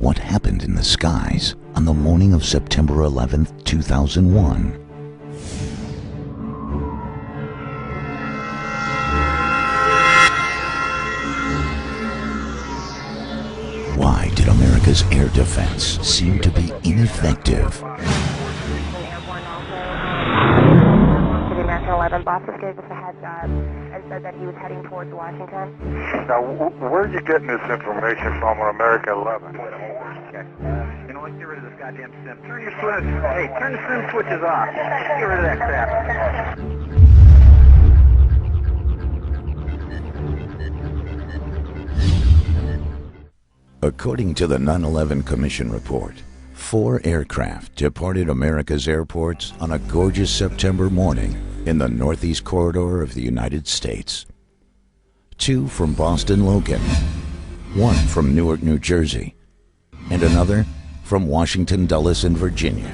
What happened in the skies on the morning of September 11th, 2001? Why did America's air defense seem to be ineffective? American 11 boss just gave us a heads up and said that he was heading towards Washington. Now, where are you getting this information from on American 11? Okay. You know what? Get rid of this goddamn sim. Turn your switch. Hey, turn the sim switches off. Get rid of that crap. According to the 9/11 Commission report, 4 aircraft departed America's airports on a gorgeous September morning in the northeast corridor of the United States. 2 from Boston Logan, 1 from Newark, New Jersey, and another from Washington Dulles in Virginia.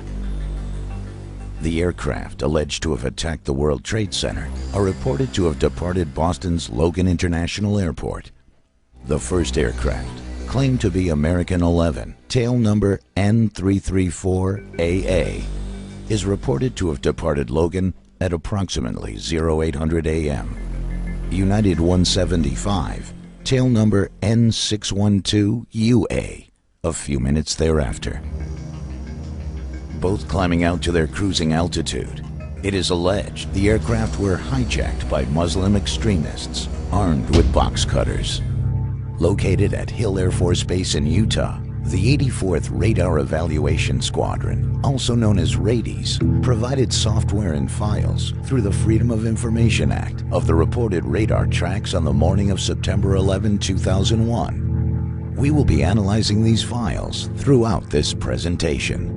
The aircraft alleged to have attacked the World Trade Center are reported to have departed Boston's Logan International Airport. The first aircraft, claimed to be American 11, tail number N334AA, is reported to have departed Logan at approximately 0800 a.m. United 175, tail number N612UA, a few minutes thereafter. Both climbing out to their cruising altitude, it is alleged the aircraft were hijacked by Muslim extremists armed with box cutters. Located at Hill Air Force Base in Utah, the 84th Radar Evaluation Squadron, also known as RADIES, provided software and files through the Freedom of Information Act of the reported radar tracks on the morning of September 11, 2001. We will be analyzing these files throughout this presentation.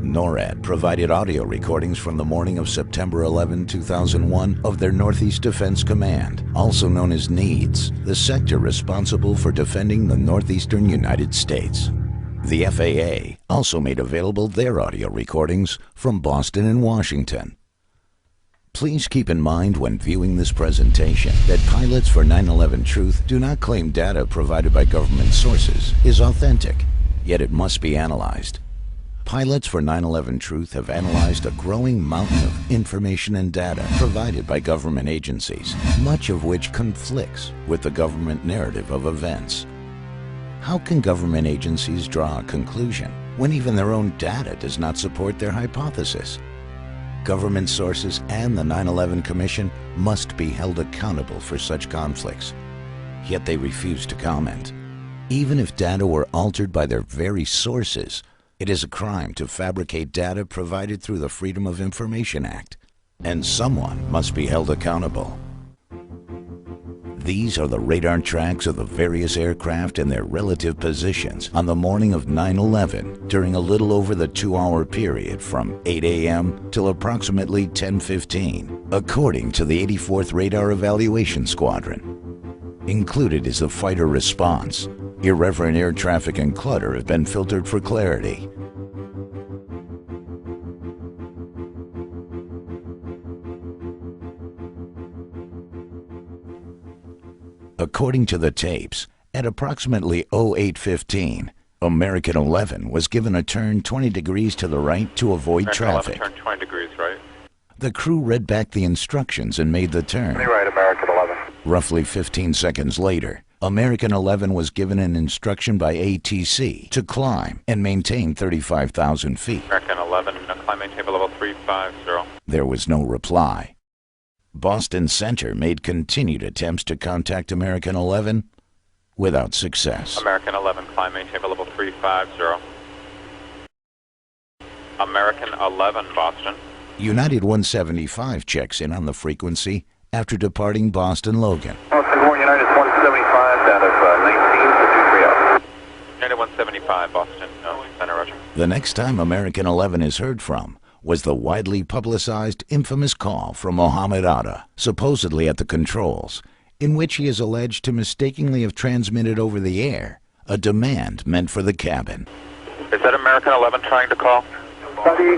NORAD provided audio recordings from the morning of September 11, 2001 of their Northeast Defense Command, also known as NEADS, the sector responsible for defending the northeastern United States. The FAA also made available their audio recordings from Boston and Washington. Please keep in mind when viewing this presentation that pilots for 911Truth do not claim data provided by government sources is authentic, yet it must be analyzed. Pilots for 911Truth have analyzed a growing mountain of information and data provided by government agencies, much of which conflicts with the government narrative of events. How can government agencies draw a conclusion when even their own data does not support their hypothesis? Government sources and the 9/11 Commission must be held accountable for such conflicts, yet they refuse to comment. Even if data were altered by their very sources, it is a crime to fabricate data provided through the Freedom of Information Act, and someone must be held accountable. These are the radar tracks of the various aircraft and their relative positions on the morning of 9/11 during a little over the 2-hour period from 8 a.m. till approximately 10:15, according to the 84th Radar Evaluation Squadron. Included is the fighter response. Irreverent air traffic and clutter have been filtered for clarity. According to the tapes, at approximately 08:15, American 11 was given a turn 20 degrees to the right to avoid traffic. Turn 20 degrees right. The crew read back the instructions and made the turn. Right, American 11. Roughly 15 seconds later, American 11 was given an instruction by ATC to climb and maintain 35,000 feet. American 11, climb maintain level 350. There was no reply. Boston Center made continued attempts to contact American 11 without success. American 11, climb maintain level 350. American 11, Boston. United 175 checks in on the frequency after departing Boston Logan. United 175 down of 19 to 230. United 175, Boston, Center, Roger. The next time American 11 is heard from was the widely publicized infamous call from Mohammed Atta, supposedly at the controls, in which he is alleged to mistakenly have transmitted over the air a demand meant for the cabin. Is that American 11 trying to call? Buddy,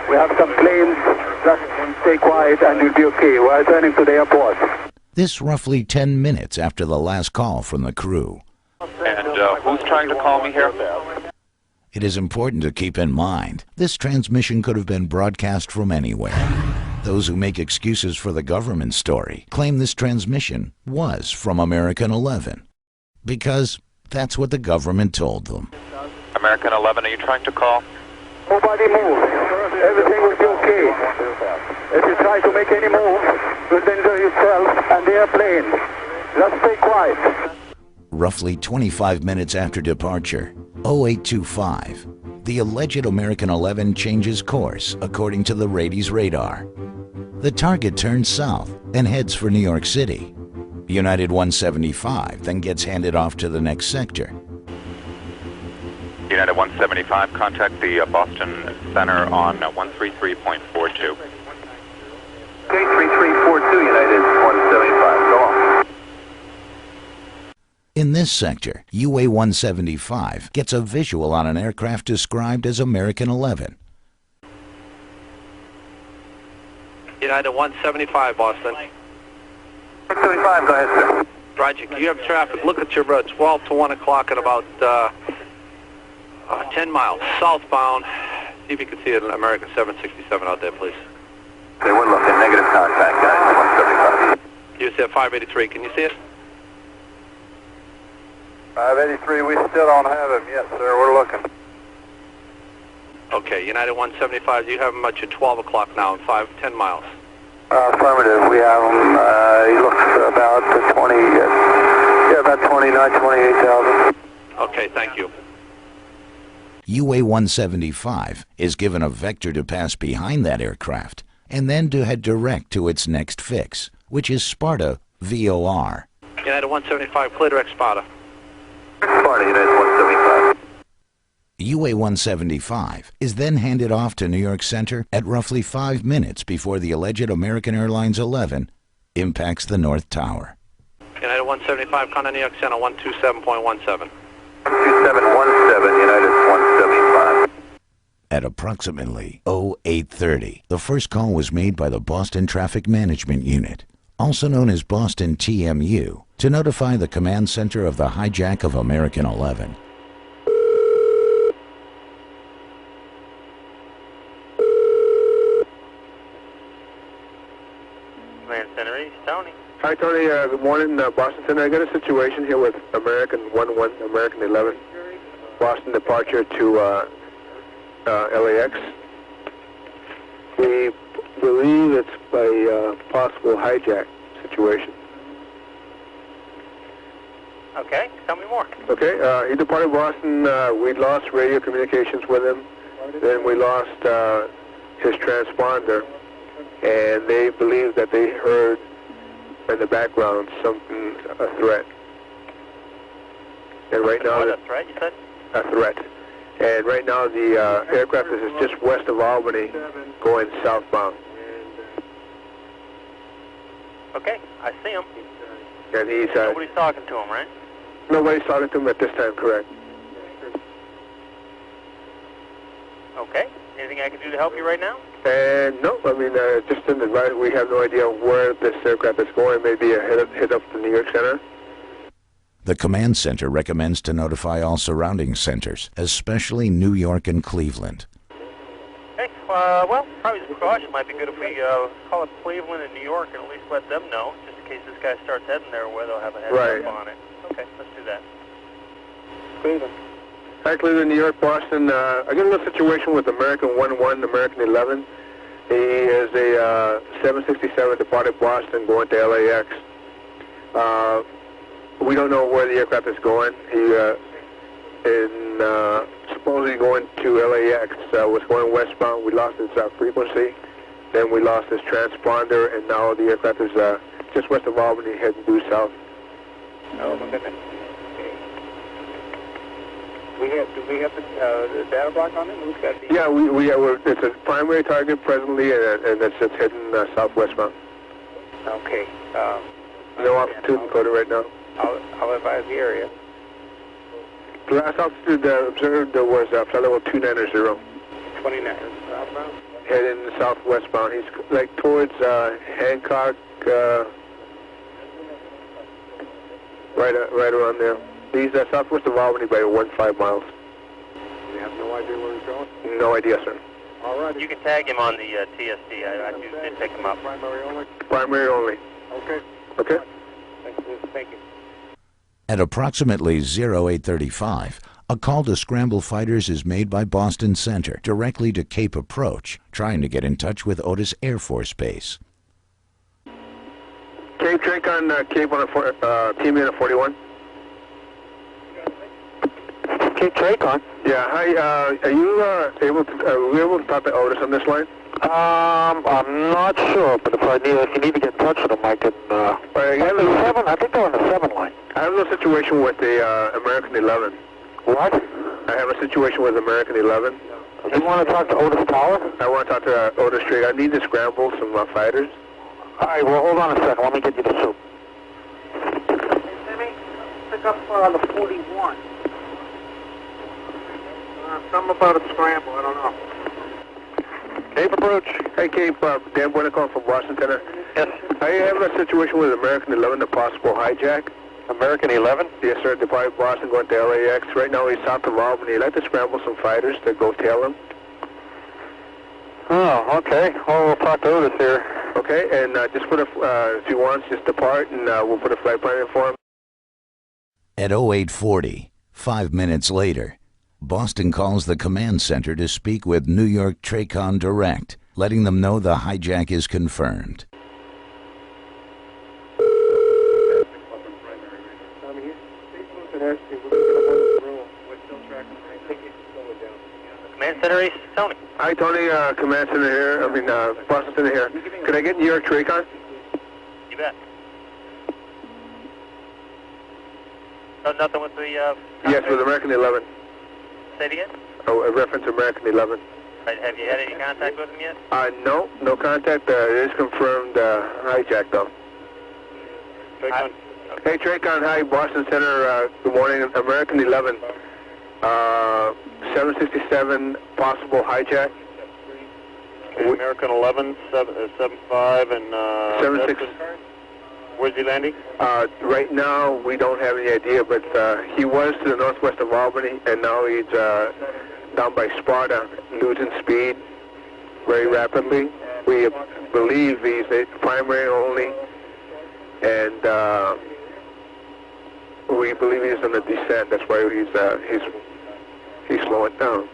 we have some planes. Just stay quiet and you'll be okay. We're turning to the airport. This roughly 10 minutes after the last call from the crew. And who's trying to call me here? It is important to keep in mind, this transmission could have been broadcast from anywhere. Those who make excuses for the government story claim this transmission was from American 11, because that's what the government told them. American 11, are you trying to call? Nobody move. Everything will be okay. If you try to make any move, you'll injure yourself and the airplane. Just stay quiet. Roughly 25 minutes after departure, 0825, the alleged American 11 changes course according to the Rady's radar. The target turns south and heads for New York City. United 175 then gets handed off to the next sector. United 175, contact the Boston Center on 133.42. 3342, United 175. Go on. In this sector, UA 175 gets a visual on an aircraft described as American 11. United 175, Boston. 175, go ahead, sir. Roger, you have traffic. Look at your 12 to 1 o'clock at about 10 miles southbound. See if you can see an American 767 out there, please. Okay, we're looking. Negative contact, guys. 175. You said 583. Can you see it? 583, we still don't have him yet, sir. We're looking. Okay, United 175, you have him at your 12 o'clock now, 10 miles. Affirmative. We have him. He looks about 20, about 29, 28,000. Okay, thank you. UA 175 is given a vector to pass behind that aircraft and then to head direct to its next fix, which is Sparta VOR. United 175, clear direct Sparta. Sparta, United 175. UA 175 is then handed off to New York Center at roughly 5 minutes before the alleged American Airlines 11 impacts the North Tower. United 175, contact New York Center 127.17. 2717, United 175. At approximately 0830, the first call was made by the Boston Traffic Management Unit, also known as Boston TMU, to notify the command center of the hijack of American 11. Command Center East, Tony. Hi, Tony. Good morning, Boston Center. I got a situation here with American 11, American 11, Boston departure to LAX. We believe it's a possible hijack situation. Okay, tell me more. Okay, he departed Boston. We lost radio communications with him. Then we lost his transponder, and they believe that they heard in the background something, a threat. And right now, What, a threat, you said? a threat. And right now, the aircraft is just west of Albany, going southbound. Okay, I see him. And he's Nobody's talking to him, right? nobody's talking to him at this time. Correct. Okay. Anything I can do to help you right now? And no, I mean, just an advice. We have no idea where this aircraft is going. Maybe a hit up the New York Center. The command center recommends to notify all surrounding centers, especially New York and Cleveland. Okay, well, probably as a precaution, might be good if we call up Cleveland and New York and at least let them know, just in case this guy starts heading there where they'll have a heads Right. up on it. Okay, let's do that. Cleveland. Hi, Cleveland, New York, Boston. I got a little situation with American 11, American 11. He is a 767 departed Boston going to LAX. We don't know where the aircraft is going. He is supposedly going to LAX. Was going westbound. We lost his frequency. Then we lost his transponder, and now the aircraft is just west of Albany, heading due south. Oh, my goodness. Do we have the data block on it? Yeah, we have. It's a primary target presently, and it's just heading southwestbound. Okay. No altitude encoded right now. I'll advise the area. The last altitude observed was flight level 290. 29. Southbound? Heading southwestbound. He's like towards Hancock, Right around there. He's southwest of Albany by 15 miles. You have no idea where he's going? No idea, sir. All right. You can tag him on the TSD. I did pick him up. Primary only? Primary only. Okay. Okay. Thank you. At approximately 0835, a call to scramble fighters is made by Boston Center directly to Cape Approach, trying to get in touch with Otis Air Force Base. Cape, Drake on Cape on team in a 41. Cape Tracon? Yeah, hi, are you able to talk to Otis on this line? I'm not sure, but if you need to get in touch with them, I can, I think they're on the 7 line. I have a situation with the American 11. What? I have a situation with American 11. You want to talk to Otis Tower? I want to talk to Otis Drake. I need to scramble some fighters. All right, well, hold on a second. Let me get you the soup. Timmy, pick up on the 41. Something about a scramble, I don't know. Cape Approach. Hey, Cape, Dan Bueno calling from Boston Center. Yes. I have a situation with American 11, a possible hijack. American 11? Yes, sir. Departed Boston going to LAX. Right now he's south of Albany. I'd like to scramble some fighters to go tail him. Oh, okay. Well, we'll talk to Otis here. Okay, and just put if he wants, just depart, and we'll put a flight plan in for him. At 0840, 5 minutes later, Boston calls the command center to speak with New York Tracon Direct, letting them know the hijack is confirmed. Command Center Ace, Tony. Hi, Tony, command center here. Boston Center here. Could I get New York Tracon? You bet. No, nothing with the... Yes, with American 11. Say it again? Oh, a reference to American 11. Right, have you had any contact with him yet? No contact. It is confirmed hijack, though. Tracon. Hey, Tracon, hi, Boston Center, good morning. American 11, 767, possible hijack. Okay, American 11, 75, and... 76. Where's he landing? Right now, we don't have any idea, but he was to the northwest of Albany, and now he's down by Sparta, losing speed very rapidly. We believe he's a primary only, and we believe he's on the descent. That's why he's slowing down.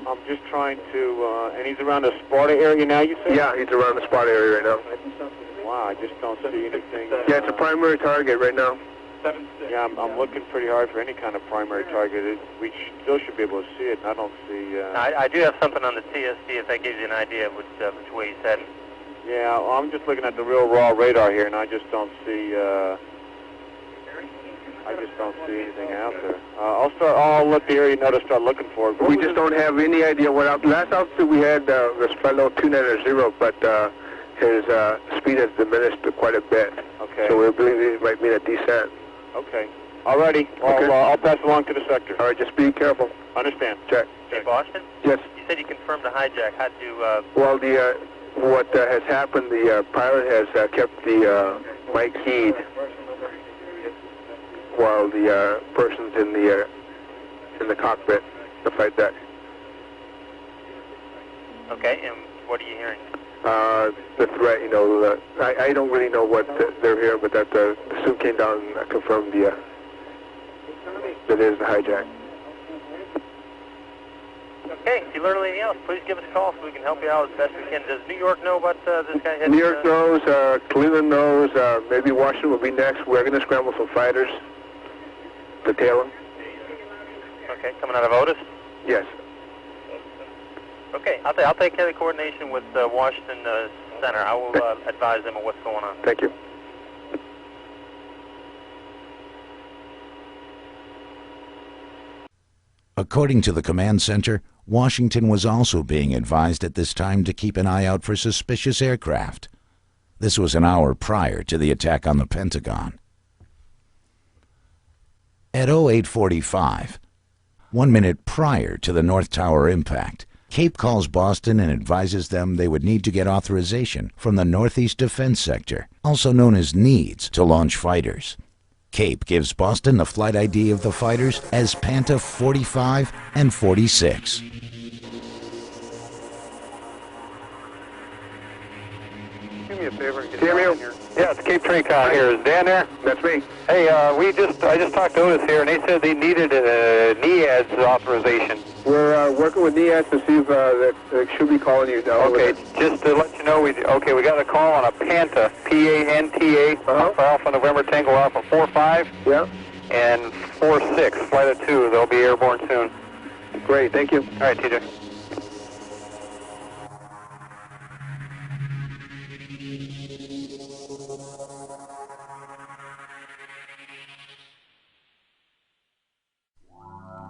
I'm just trying to, and he's around the Sparta area now, you said? Yeah, he's around the Sparta area right now. Wow, I just don't see anything. Yeah, it's a primary target right now. Yeah, I'm looking pretty hard for any kind of primary target. We still should be able to see it, and I don't see... I do have something on the TSD if that gives you an idea of which way he's heading. Yeah, well, I'm just looking at the real raw radar here, and I just don't see... anything out there. I'll let the area know to start looking for it. We just don't have any idea what out. Last altitude we had this fellow 290, but his speed has diminished quite a bit. Okay. So we believe it might mean a descent. Okay. Alrighty. Okay. I'll pass along to the sector. All right, just be careful. Understand. Check. Hey, Boston? Yes. You said you confirmed the hijack. How'd you... Well, what has happened, the pilot has kept the mic keyed while the person's in the cockpit, the flight deck. Okay, and what are you hearing? The threat, I don't really know what they're hearing, but that the suit came down and confirmed that it is the hijack. Okay, if you learn anything else, please give us a call so we can help you out as best we can. Does New York know about this guy heading? New York knows, Cleveland knows, maybe Washington will be next. We're going to scramble some fighters to tail him. Okay, coming out of Otis? Yes. Okay, I'll take care of the coordination with Washington Center. I will advise them of what's going on. Thank you. According to the command center, Washington was also being advised at this time to keep an eye out for suspicious aircraft. This was an hour prior to the attack on the Pentagon. At 0845, 1 minute prior to the North Tower impact, Cape calls Boston and advises them they would need to get authorization from the Northeast Defense Sector, also known as NEEDS, to launch fighters. CAPE gives Boston the flight ID of the fighters as Panta 45 and 46. Do me a favor. Samuel? Yeah, it's Cape Train Con here. Is Dan there? That's me. Hey, I just talked to Otis here, and they said they needed a NEADS authorization. We're working with NEADS to see if they should be calling you down. Okay, just to let you know, we got a call on a Panta, P-A-N-T-A, Alpha November Tango Alpha 45. Yeah. And 46, flight of 2. They'll be airborne soon. Great, thank you. All right, TJ.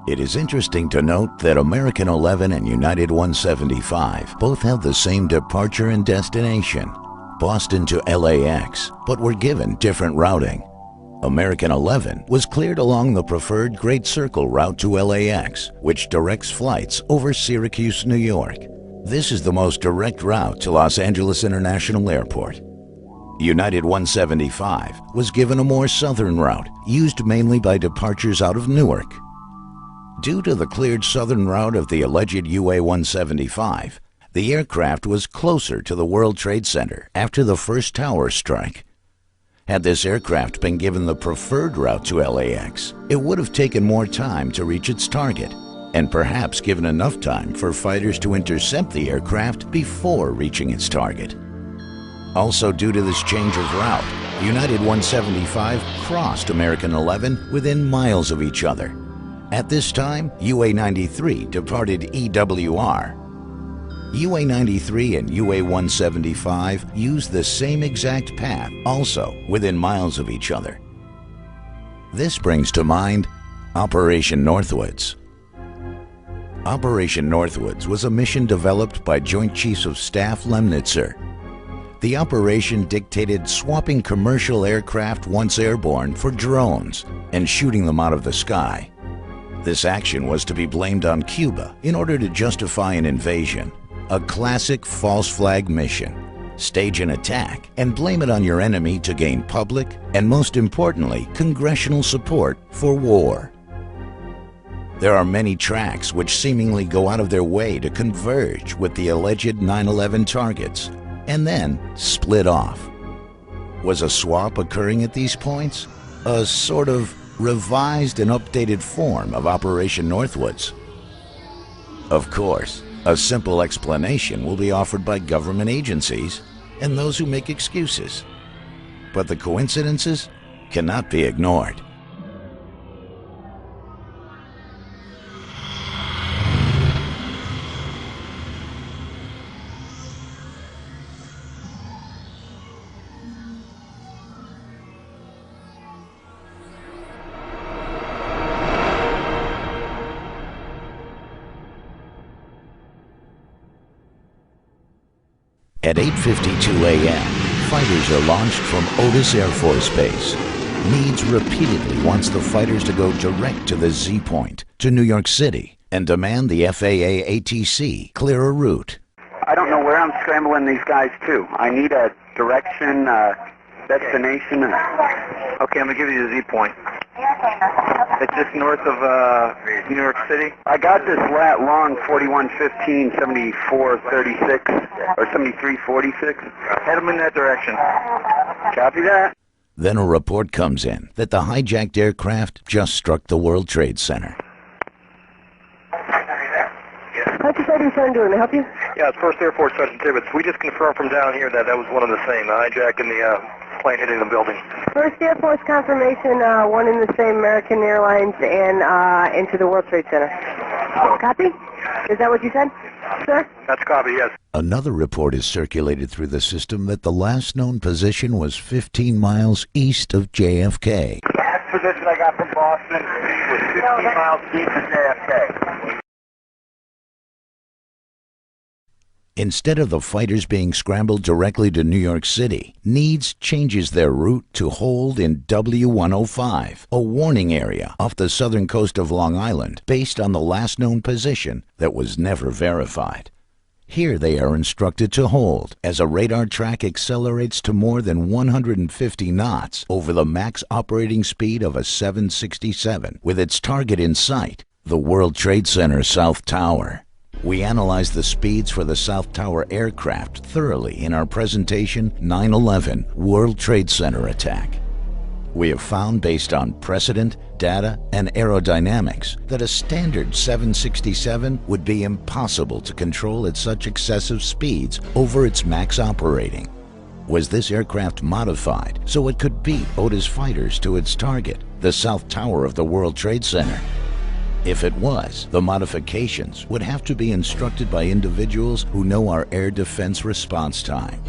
It is interesting to note that American 11 and United 175 both have the same departure and destination, Boston to LAX, but were given different routing. American 11 was cleared along the preferred Great Circle route to LAX, which directs flights over Syracuse, New York. This is the most direct route to Los Angeles International Airport. United 175 was given a more southern route, used mainly by departures out of Newark. Due to the cleared southern route of the alleged UA-175, the aircraft was closer to the World Trade Center after the first tower strike. Had this aircraft been given the preferred route to LAX, it would have taken more time to reach its target, and perhaps given enough time for fighters to intercept the aircraft before reaching its target. Also, due to this change of route, United 175 crossed American 11 within miles of each other. At this time, UA-93 departed EWR. UA-93 and UA-175 used the same exact path, also within miles of each other. This brings to mind Operation Northwoods. Operation Northwoods was a mission developed by Joint Chiefs of Staff Lemnitzer. The operation dictated swapping commercial aircraft once airborne for drones and shooting them out of the sky. This action was to be blamed on Cuba in order to justify an invasion, a classic false flag mission. Stage an attack and blame it on your enemy to gain public and, most importantly, congressional support for war. There are many tracks which seemingly go out of their way to converge with the alleged 9/11 targets and then split off. Was a swap occurring at these points? A sort of revised and updated form of Operation Northwoods? Of course, a simple explanation will be offered by government agencies and those who make excuses. But the coincidences cannot be ignored. At 8:52 a.m., fighters are launched from Otis Air Force Base. Needs repeatedly wants the fighters to go direct to the Z point, to New York City, and demand the FAA ATC clear a route. I don't know where I'm scrambling these guys to. I need a direction, destination. Okay, I'm going to give you the Z point. It's just north of New York City. I got this lat long 4115, 7436, or 7346. Head them in that direction. Copy that. Then a report comes in that the hijacked aircraft just struck the World Trade Center. How's your Sergeant Son doing? May I help you? Yeah, it's 1st Air Force Sergeant Tibbetts. We just confirmed from down here that was one of the same, the hijack and the plane hitting the building. 1st Air Force confirmation, one in the same American Airlines and into the World Trade Center. Copy? Is that what you said, sir? That's copy, yes. Another report is circulated through the system that the last known position was 15 miles east of JFK. Last position I got from Boston was 15 miles east of JFK. Instead of the fighters being scrambled directly to New York City, Needs changes their route to hold in W105, a warning area off the southern coast of Long Island based on the last known position that was never verified. Here they are instructed to hold as a radar track accelerates to more than 150 knots over the max operating speed of a 767 with its target in sight, the World Trade Center South Tower. We analyzed the speeds for the South Tower aircraft thoroughly in our presentation 9/11 World Trade Center attack. We have found, based on precedent, data, and aerodynamics, that a standard 767 would be impossible to control at such excessive speeds over its max operating. Was this aircraft modified so it could beat Otis fighters to its target, the South Tower of the World Trade Center? If it was, the modifications would have to be instructed by individuals who know our air defense response time.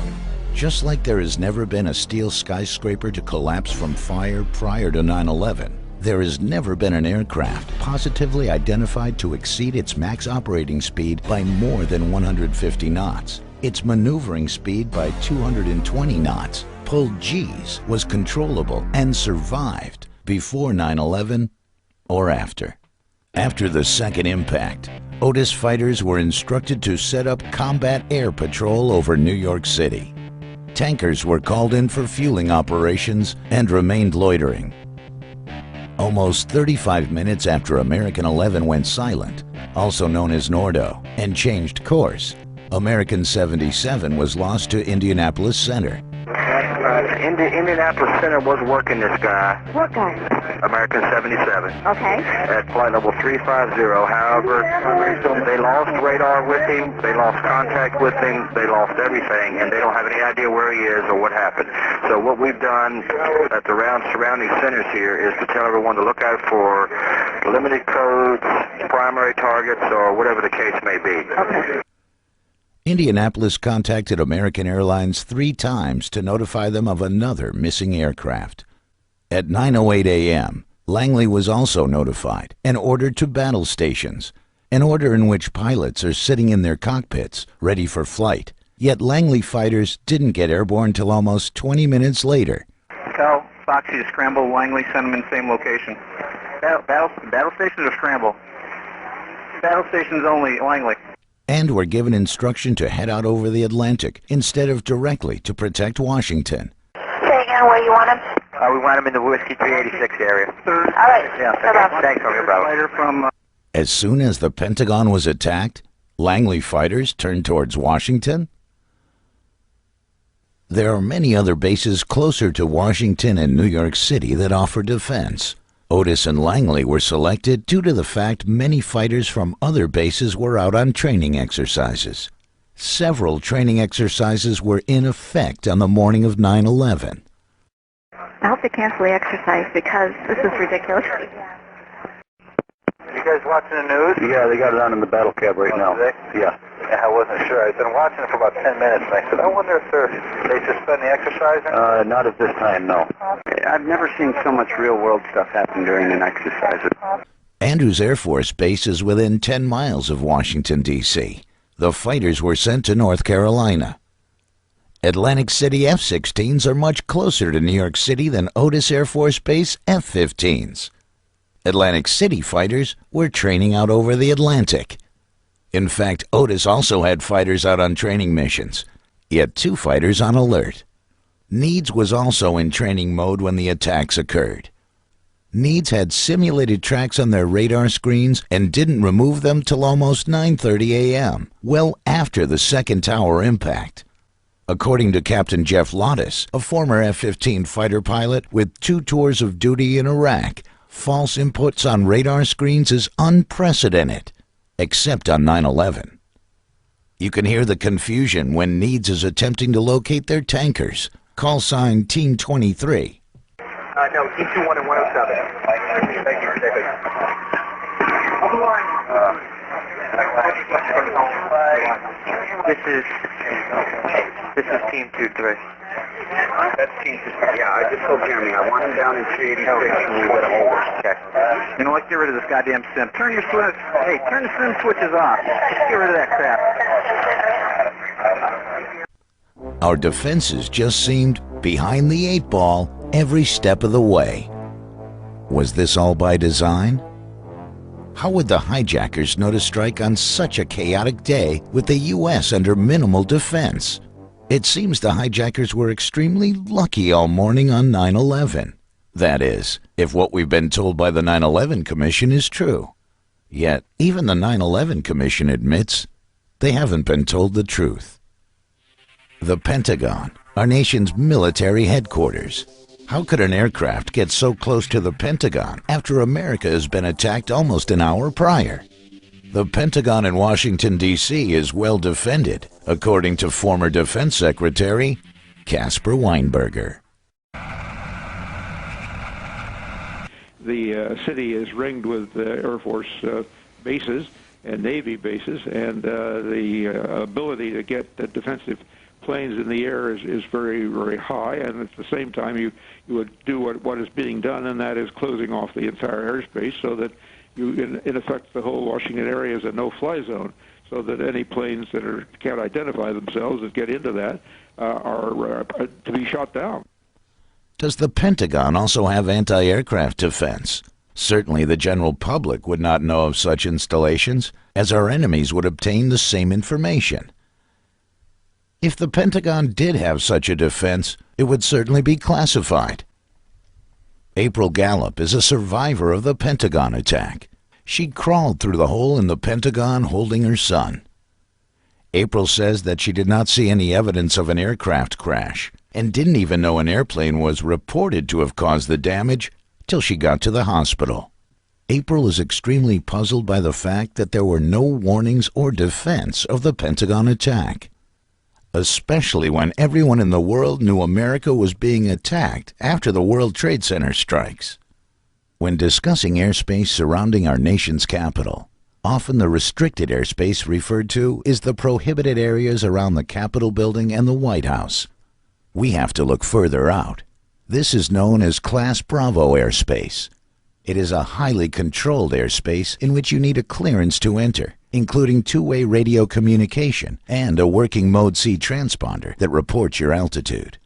Just like there has never been a steel skyscraper to collapse from fire prior to 9/11, there has never been an aircraft positively identified to exceed its max operating speed by more than 150 knots, its maneuvering speed by 220 knots, pulled G's, was controllable and survived before 9/11 or after. After the second impact, Otis fighters were instructed to set up combat air patrol over New York City. Tankers were called in for fueling operations and remained loitering. Almost 35 minutes after American 11 went silent, also known as Nordo, and changed course, American 77 was lost to Indianapolis Center. Indianapolis Center was working this guy. What guy? American 77. Okay. At flight level 350. However, they lost radar with him, they lost contact with him, they lost everything, and they don't have any idea where he is or what happened. So what we've done at the surrounding centers here is to tell everyone to look out for limited codes, primary targets, or whatever the case may be. Okay. Indianapolis contacted American Airlines 3 times to notify them of another missing aircraft. At 9:08 a.m., Langley was also notified and ordered to battle stations, an order in which pilots are sitting in their cockpits, ready for flight. Yet Langley fighters didn't get airborne till almost 20 minutes later. Tell Foxy to scramble Langley, send them in the same location. Battle stations or scramble? Battle stations only, Langley. And were given instruction to head out over the Atlantic instead of directly to protect Washington. Say again where you want him? We want him in the Whiskey 386 area. All right. Yeah, thanks, brother. As soon as the Pentagon was attacked, Langley fighters turned towards Washington. There are many other bases closer to Washington and New York City that offer defense. Otis and Langley were selected due to the fact many fighters from other bases were out on training exercises. Several training exercises were in effect on the morning of 9/11. I hope they cancel the exercise because this is ridiculous. You guys watching the news? Yeah, they got it on in the battle cab right now. Yeah. I wasn't sure. I've been watching it for about 10 minutes, and I said, I wonder if they suspend the exercising? Not at this time, no. I've never seen so much real-world stuff happen during an exercise. Andrews Air Force Base is within 10 miles of Washington, D.C. The fighters were sent to North Carolina. Atlantic City F-16s are much closer to New York City than Otis Air Force Base F-15s. Atlantic City fighters were training out over the Atlantic. In fact, Otis also had fighters out on training missions. He had 2 fighters on alert. Needs was also in training mode when the attacks occurred. Needs had simulated tracks on their radar screens and didn't remove them till almost 9:30 a.m., well after the second tower impact. According to Captain Jeff Lottis, a former F-15 fighter pilot with 2 tours of duty in Iraq, false inputs on radar screens is unprecedented, except on 9/11. You can hear the confusion when Needs is attempting to locate their tankers. Call sign Team 23. No, Team 21 and 107. Thank you, David. This is Team 23. That's Team 23. Yeah, I just told Jeremy I want him down in 386 and we let him over. Okay. You know what? Get rid of this goddamn sim. Turn your switch. Hey, turn the sim switches off. Just get rid of that crap. Our defenses just seemed behind the 8 ball every step of the way. Was this all by design? How would the hijackers know to strike on such a chaotic day with the U.S. under minimal defense? It seems the hijackers were extremely lucky all morning on 9/11. That is, if what we've been told by the 9/11 Commission is true. Yet, even the 9/11 Commission admits they haven't been told the truth. The Pentagon, our nation's military headquarters. How could an aircraft get so close to the Pentagon after America has been attacked almost an hour prior? The Pentagon in Washington, D.C. is well defended, according to former Defense Secretary Caspar Weinberger. The city is ringed with Air Force bases and Navy bases, and the ability to get defensive planes in the air is very, very high, and at the same time you would do what is being done, and that is closing off the entire airspace so that you, in effect, the whole Washington area is a no-fly zone, so that any planes that can't identify themselves that get into that are to be shot down. Does the Pentagon also have anti-aircraft defense? Certainly the general public would not know of such installations, as our enemies would obtain the same information. If the Pentagon did have such a defense, it would certainly be classified. April Gallup is a survivor of the Pentagon attack. She crawled through the hole in the Pentagon holding her son. April says that she did not see any evidence of an aircraft crash and didn't even know an airplane was reported to have caused the damage till she got to the hospital. April is extremely puzzled by the fact that there were no warnings or defense of the Pentagon attack, especially when everyone in the world knew America was being attacked after the World Trade Center strikes. When discussing airspace surrounding our nation's capital, often the restricted airspace referred to is the prohibited areas around the Capitol building and the White House. We have to look further out. This is known as Class Bravo airspace. It is a highly controlled airspace in which you need a clearance to enter, including two-way radio communication and a working Mode C transponder that reports your altitude.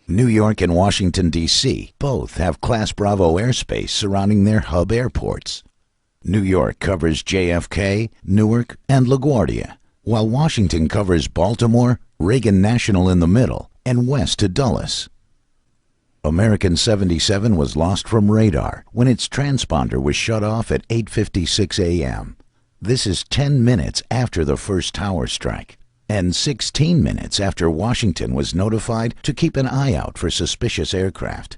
New York and Washington, D.C. both have Class Bravo airspace surrounding their hub airports. New York covers JFK, Newark, and LaGuardia, while Washington covers Baltimore, Reagan National in the middle, and west to Dulles. American 77 was lost from radar when its transponder was shut off at 8:56 a.m. This is 10 minutes after the first tower strike, and 16 minutes after Washington was notified to keep an eye out for suspicious aircraft.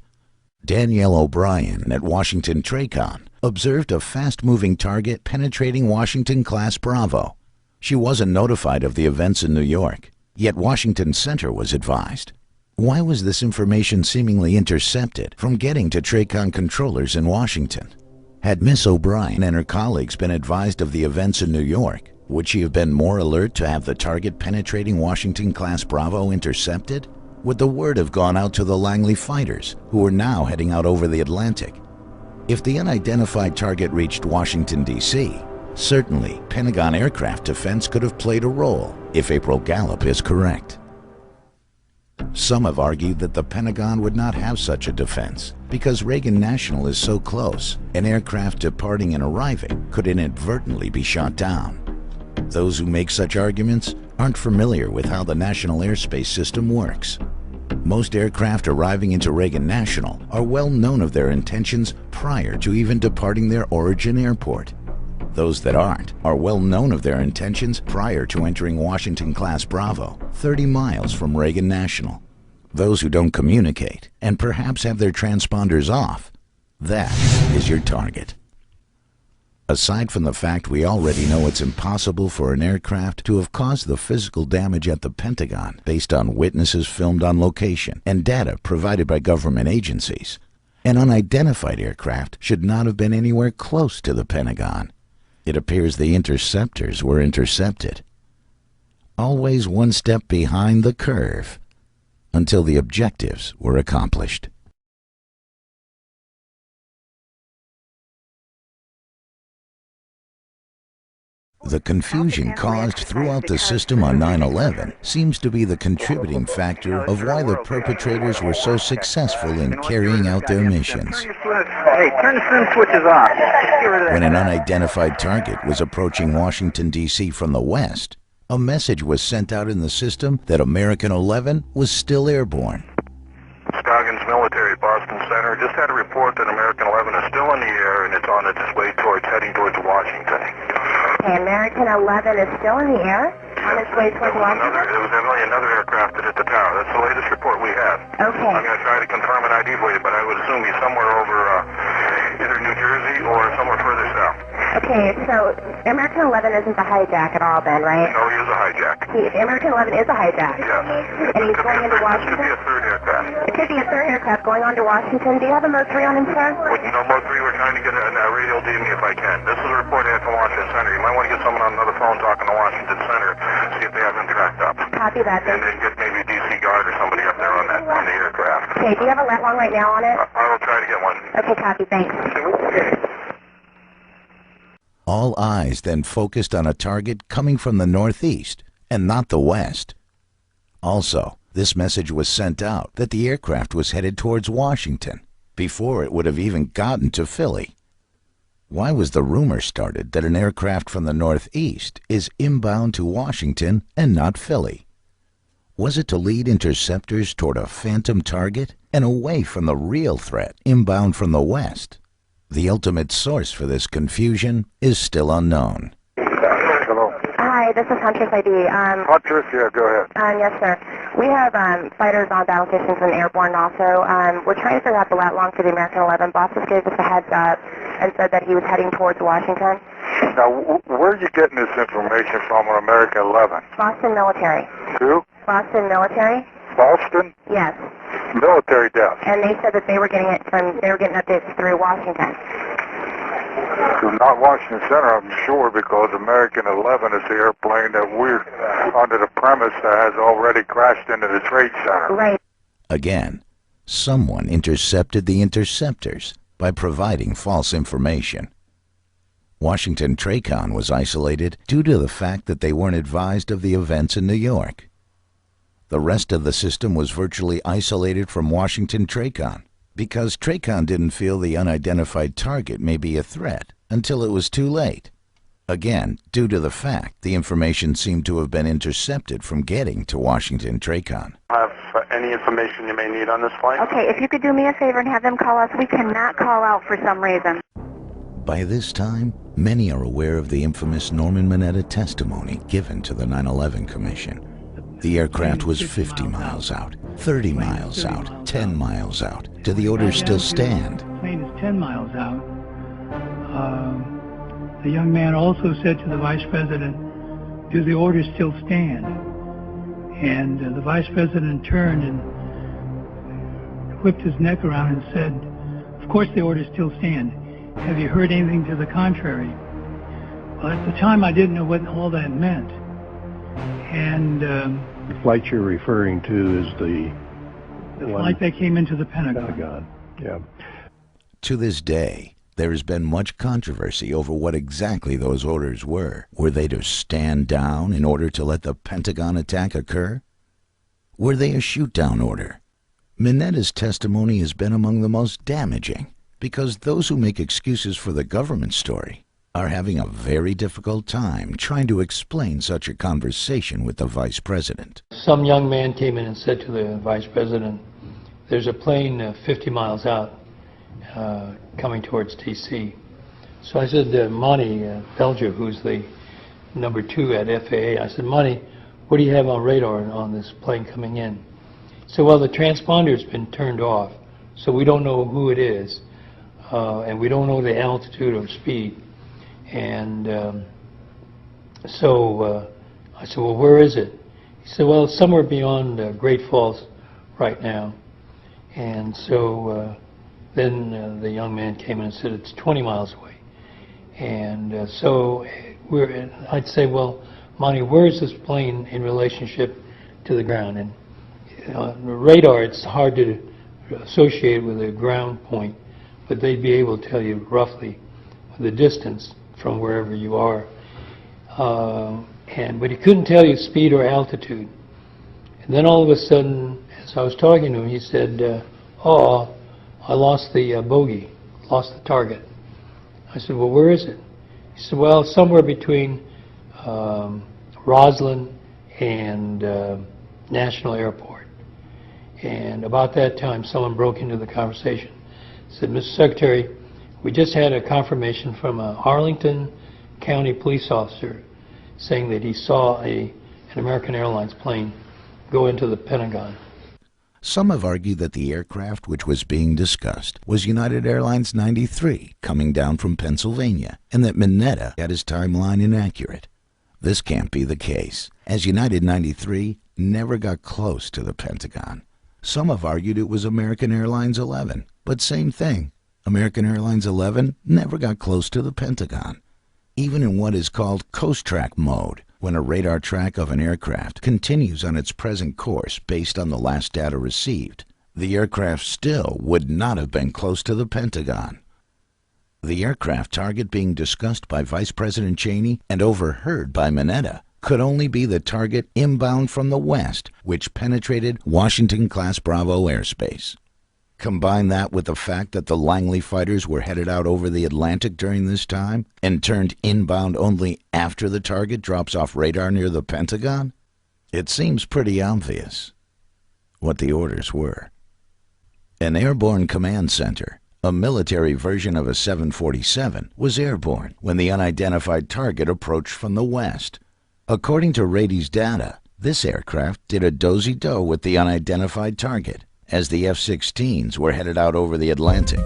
Danielle O'Brien at Washington TRACON observed a fast-moving target penetrating Washington Class Bravo. She wasn't notified of the events in New York, yet Washington Center was advised. Why was this information seemingly intercepted from getting to TRACON controllers in Washington? Had Miss O'Brien and her colleagues been advised of the events in New York, would she have been more alert to have the target penetrating Washington Class Bravo intercepted? Would the word have gone out to the Langley fighters, who were now heading out over the Atlantic? If the unidentified target reached Washington, D.C., certainly Pentagon aircraft defense could have played a role, if April Gallup is correct. Some have argued that the Pentagon would not have such a defense because Reagan National is so close, an aircraft departing and arriving could inadvertently be shot down. Those who make such arguments aren't familiar with how the national airspace system works. Most aircraft arriving into Reagan National are well known of their intentions prior to even departing their origin airport. Those that aren't are well known of their intentions prior to entering Washington Class Bravo, 30 miles from Reagan National. Those who don't communicate and perhaps have their transponders off, that is your target. Aside from the fact we already know it's impossible for an aircraft to have caused the physical damage at the Pentagon based on witnesses filmed on location and data provided by government agencies, an unidentified aircraft should not have been anywhere close to the Pentagon. It appears the interceptors were intercepted. Always one step behind the curve until the objectives were accomplished. The confusion caused throughout the system on 9/11 seems to be the contributing factor of why the perpetrators were so successful in carrying out their missions. Hey, turn the sim switches off. Get rid of that. When an unidentified target was approaching Washington, D.C. from the west, a message was sent out in the system that American 11 was still airborne. Scoggins Military, Boston Center. Just had a report that American 11 is still in the air and it's on its way heading towards Washington. Okay, American 11 is still in the air on its way towards Washington? There was evidently another aircraft that hit the tower. That's the latest report we have. Okay. I'm going to try to confirm an ID for you, but I would assume he's somewhere over either New Jersey or somewhere further south. Okay, so American 11 isn't the hijack at all then, right? No, he is a hijack. American 11 is a hijack? Yes. And he's going into Washington? It could be a third aircraft. It could be a third aircraft going on to Washington. Do you have a Mode 3 on him, sir? No, Mode 3, we're trying to get a radio DME if I can. This is a report I had from Washington Center. You might want to get someone on another phone talking to Washington Center, see if they have him tracked up. Copy that. And then get maybe a DC guard or somebody up there on the aircraft. Okay, do you have a lat long right now on it? I will try to get one. Okay, copy, thanks. All eyes then focused on a target coming from the northeast and not the west. Also, this message was sent out that the aircraft was headed towards Washington before it would have even gotten to Philly. Why was the rumor started that an aircraft from the northeast is inbound to Washington and not Philly? Was it to lead interceptors toward a phantom target and away from the real threat inbound from the west? The ultimate source for this confusion is still unknown. Hello. Hi, this is Huntress ID. Huntress, yeah, go ahead. Yes, sir. We have fighters on battle stations and airborne also. We're trying to figure out the lat long for the American 11. Boss just gave us a heads up and said that he was heading towards Washington. Now, where are you getting this information from on American 11? Boston Military. Who? Boston Military? Boston? Yes. Military desk. And they said that they were getting updates through Washington. So not Washington Center, I'm sure, because American 11 is the airplane that we're under the premise that has already crashed into the Trade Center. Right. Again, someone intercepted the interceptors by providing false information. Washington TRACON was isolated due to the fact that they weren't advised of the events in New York. The rest of the system was virtually isolated from Washington TRACON because TRACON didn't feel the unidentified target may be a threat until it was too late. Again, due to the fact the information seemed to have been intercepted from getting to Washington TRACON. Have any information you may need on this flight? Okay, if you could do me a favor and have them call us. We cannot call out for some reason. By this time, many are aware of the infamous Norman Mineta testimony given to the 9/11 Commission. The aircraft was 50 miles out, 30 miles out, 10 miles out. Do the orders still stand? The plane is 10 miles out. The young man also said to the Vice President, do the orders still stand? And the Vice President turned and whipped his neck around and said, of course the orders still stand. Have you heard anything to the contrary? Well, at the time I didn't know what all that meant. And the flight you're referring to is the flight that came into the Pentagon. Yeah. To this day, there has been much controversy over what exactly those orders were. Were they to stand down in order to let the Pentagon attack occur? Were they a shoot-down order? Mineta's testimony has been among the most damaging because those who make excuses for the government story are having a very difficult time trying to explain such a conversation with the Vice President. Some young man came in and said to the Vice President, there's a plane 50 miles out coming towards D.C. So I said, Monty Belger, who's the number 2 at FAA, I said, Monty, what do you have on radar on this plane coming in? So, well, the transponder's been turned off, so we don't know who it is, and we don't know the altitude or speed. And so I said, well, where is it? He said, well, it's somewhere beyond Great Falls right now. And so then the young man came in and said, it's 20 miles away. And so I'd say, well, Monty, where is this plane in relationship to the ground? And radar, it's hard to associate with a ground point, but they'd be able to tell you roughly the distance from wherever you are. but he couldn't tell you speed or altitude. And then all of a sudden, as I was talking to him, he said, "Oh, I lost the bogey, lost the target." I said, "Well, where is it?" He said, "Well, somewhere between Roslyn and National Airport." And about that time, someone broke into the conversation. Said, "Mr. Secretary, we just had a confirmation from a Arlington County police officer saying that he saw an American Airlines plane go into the Pentagon." Some have argued that the aircraft which was being discussed was United Airlines 93 coming down from Pennsylvania, and that Mineta had his timeline inaccurate. This can't be the case, as United 93 never got close to the Pentagon. Some have argued it was American Airlines 11, but same thing. American Airlines 11 never got close to the Pentagon. Even in what is called coast track mode, when a radar track of an aircraft continues on its present course based on the last data received, the aircraft still would not have been close to the Pentagon. The aircraft target being discussed by Vice President Cheney and overheard by Mineta could only be the target inbound from the west, which penetrated Washington-class Bravo airspace. Combine that with the fact that the Langley fighters were headed out over the Atlantic during this time and turned inbound only after the target drops off radar near the Pentagon, it seems pretty obvious what the orders were. An airborne command center, a military version of a 747, was airborne when the unidentified target approached from the west. According to Rady's data, this aircraft did a dozy-do with the unidentified target as the F-16s were headed out over the Atlantic.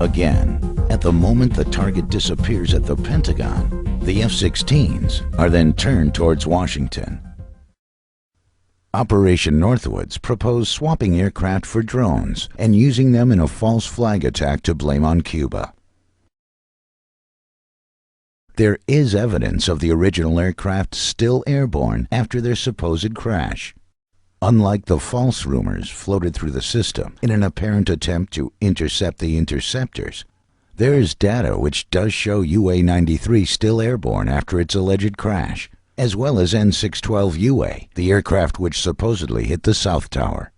Again, at the moment the target disappears at the Pentagon, the F-16s are then turned towards Washington. Operation Northwoods proposed swapping aircraft for drones and using them in a false flag attack to blame on Cuba. There is evidence of the original aircraft still airborne after their supposed crash. Unlike the false rumors floated through the system in an apparent attempt to intercept the interceptors, there is data which does show UA-93 still airborne after its alleged crash, as well as N612UA, the aircraft which supposedly hit the South Tower.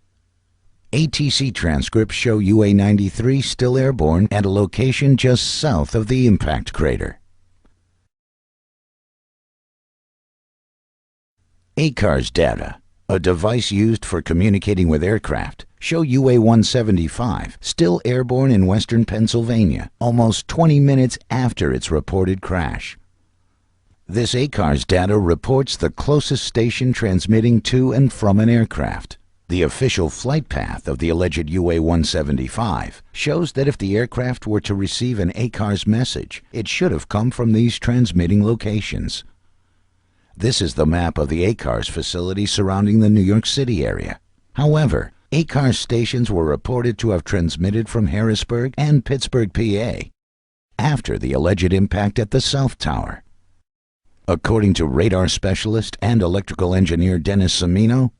ATC transcripts show UA-93 still airborne at a location just south of the impact crater. ACAR's data, a device used for communicating with aircraft, show UA-175 still airborne in western Pennsylvania, almost 20 minutes after its reported crash. This ACAR's data reports the closest station transmitting to and from an aircraft. The official flight path of the alleged UA-175 shows that if the aircraft were to receive an ACAR's message, it should have come from these transmitting locations. This is the map of the ACAR's facility surrounding the New York City area. However, ACAR's stations were reported to have transmitted from Harrisburg and Pittsburgh, PA, after the alleged impact at the South Tower. According to radar specialist and electrical engineer Dennis Semino,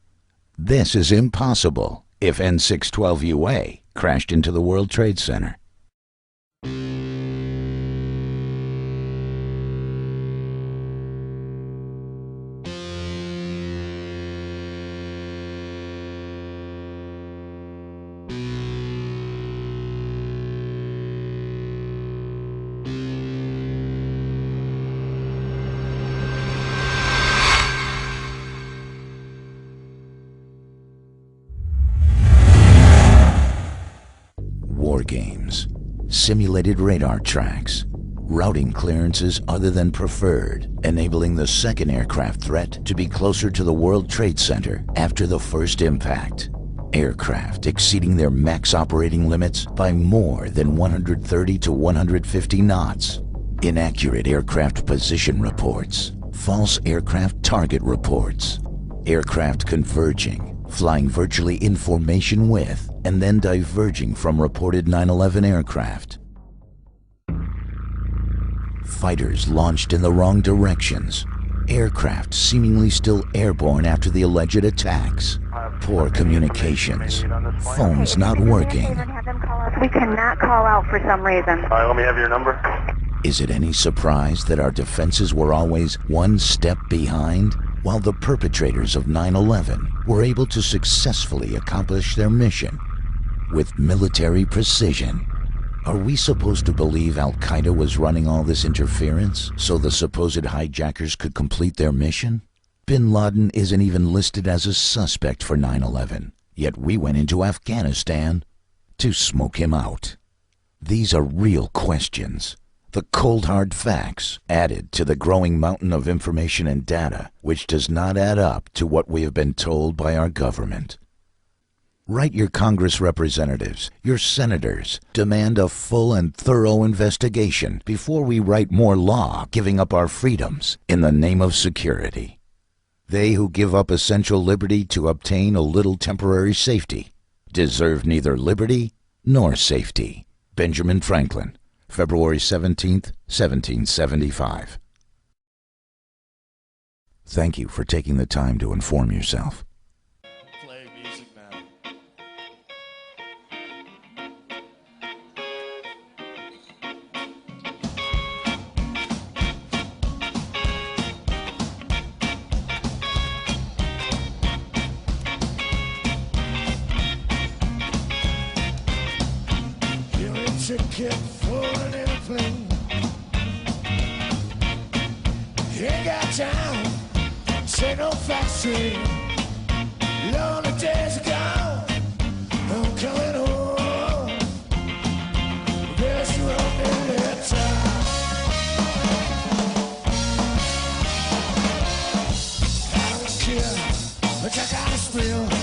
this is impossible if N612UA crashed into the World Trade Center. War games, simulated radar tracks, routing clearances other than preferred, enabling the second aircraft threat to be closer to the World Trade Center after the first impact. Aircraft exceeding their max operating limits by more than 130 to 150 knots. Inaccurate aircraft position reports, false aircraft target reports, aircraft converging, flying virtually in formation with, and then diverging from reported 9/11 aircraft. Fighters launched in the wrong directions, Aircraft seemingly still airborne after the alleged attacks. Poor communications. Phones not working. We cannot call out for some reason. All right, let me have your number. Is it any surprise that our defenses were always one step behind? While the perpetrators of 9/11 were able to successfully accomplish their mission with military precision. Are we supposed to believe Al-Qaeda was running all this interference so the supposed hijackers could complete their mission? Bin Laden isn't even listed as a suspect for 9/11, yet we went into Afghanistan to smoke him out. These are real questions. The cold hard facts added to the growing mountain of information and data, which does not add up to what we have been told by our government. Write your Congress representatives, your senators, demand a full and thorough investigation before we write more law giving up our freedoms in the name of security. They who give up essential liberty to obtain a little temporary safety deserve neither liberty nor safety. Benjamin Franklin, February 17th, 1775. Thank you for taking the time to inform yourself. Play music now. You're a ticket for an airplane. You ain't got time. Say no factory. Lonely days are gone. I'm coming home. Best you won't need that time. I don't care, but I gotta spill.